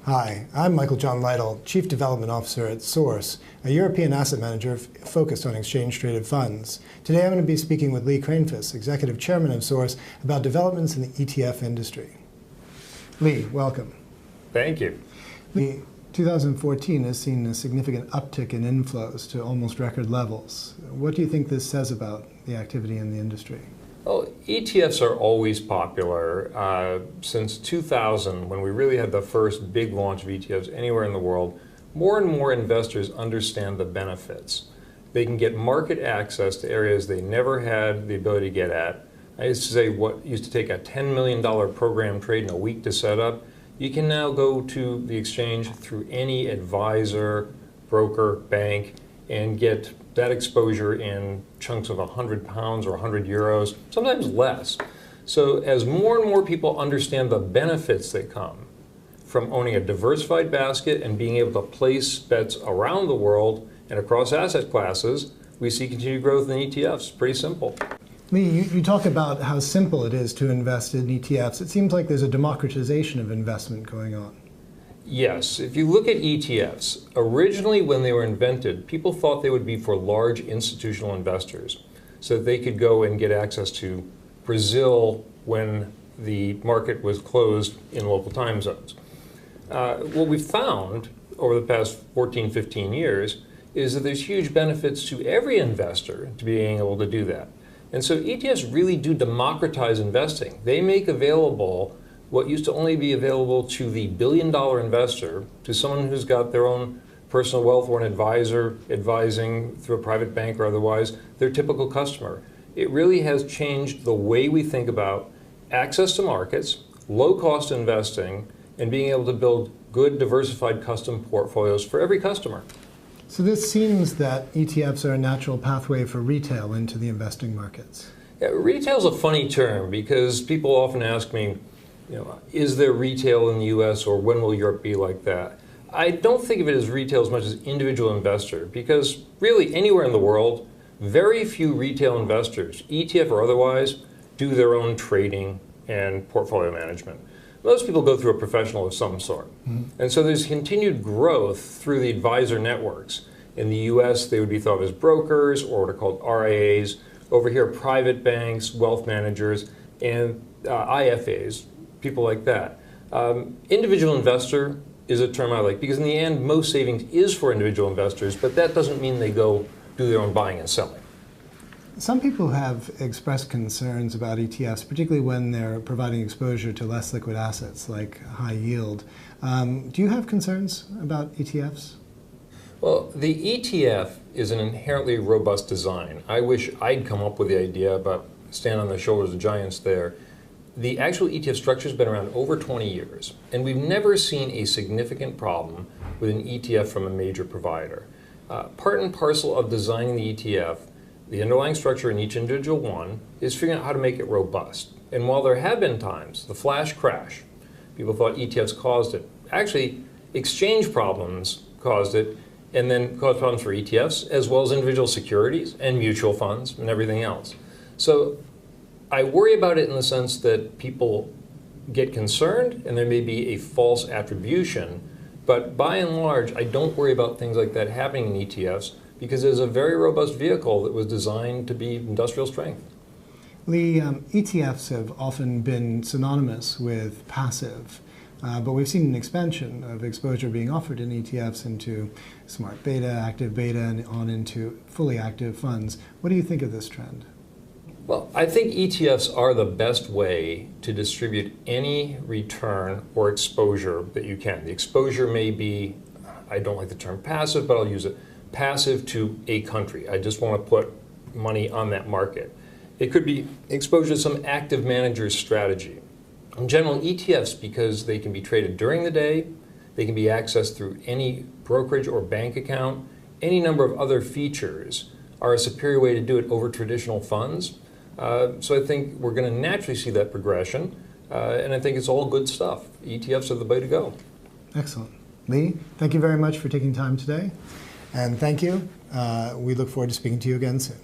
Hi, I'm Michael John Lytle, Chief Development Officer at Source, a European asset manager focused on exchange-traded funds. Today I'm going to be speaking with Lee Kranefuss, Executive Chairman of Source, about developments in the ETF industry. Lee, welcome. Thank you. Lee, 2014 has seen a significant uptick in inflows to almost record levels. What do you think this says about the activity in the industry? Well, ETFs are always popular. Since 2000, when we really had the first big launch of ETFs anywhere in the world, more and more investors understand the benefits. They can get market access to areas they never had the ability to get at. I used to say what used to take a $10 million program trade in a week to set up, you can now go to the exchange through any advisor, broker, bank, and get that exposure in chunks of 100 pounds or 100 euros, sometimes less. So as more and more people understand the benefits that come from owning a diversified basket and being able to place bets around the world and across asset classes, we see continued growth in ETFs. Pretty simple. Lee, you talk about how simple it is to invest in ETFs. It seems like there's a democratization of investment going on. Yes, if you look at ETFs, originally when they were invented, people thought they would be for large institutional investors so that they could go and get access to Brazil when the market was closed in local time zones. What we've found over the past 14, 15 years is that there's huge benefits to every investor to being able to do that. And so ETFs really do democratize investing. They make available what used to only be available to the billion-dollar investor, to someone who's got their own personal wealth or an advisor advising through a private bank or otherwise, their typical customer. It really has changed the way we think about access to markets, low-cost investing, and being able to build good, diversified custom portfolios for every customer. So this seems that ETFs are a natural pathway for retail into the investing markets. Yeah, retail's a funny term because people often ask me, is there retail in the US or when will Europe be like that? I don't think of it as retail as much as individual investor because really anywhere in the world, very few retail investors, ETF or otherwise, do their own trading and portfolio management. Most people go through a professional of some sort. And so there's continued growth through the advisor networks. In the US, they would be thought of as brokers or what are called RIAs. Over here, private banks, wealth managers, and IFAs. People like that. Individual investor is a term I like because in the end, most savings is for individual investors, but that doesn't mean they go do their own buying and selling. Some people have expressed concerns about ETFs, particularly when they're providing exposure to less liquid assets like high yield. Do you have concerns about ETFs? Well, the ETF is an inherently robust design. I wish I'd come up with the idea, but stand on the shoulders of giants there. The actual ETF structure has been around over 20 years, and we've never seen a significant problem with an ETF from a major provider. Part and parcel of designing the ETF, the underlying structure in each individual one, is figuring out how to make it robust. And while there have been times, the flash crash, people thought ETFs caused it. Actually, exchange problems caused it, and then caused problems for ETFs, as well as individual securities and mutual funds and everything else. So I worry about it in the sense that people get concerned and there may be a false attribution, but by and large, I don't worry about things like that happening in ETFs because there's a very robust vehicle that was designed to be industrial strength. Lee, ETFs have often been synonymous with passive, but we've seen an expansion of exposure being offered in ETFs into smart beta, active beta, and on into fully active funds. What do you think of this trend? Well, I think ETFs are the best way to distribute any return or exposure that you can. The exposure may be, I don't like the term passive, but I'll use it, passive to a country. I just want to put money on that market. It could be exposure to some active manager's strategy. In general, ETFs, because they can be traded during the day, they can be accessed through any brokerage or bank account, any number of other features are a superior way to do it over traditional funds. So I think we're going to naturally see that progression, and I think it's all good stuff. ETFs are the way to go. Excellent. Lee, thank you very much for taking time today, and thank you. We look forward to speaking to you again soon.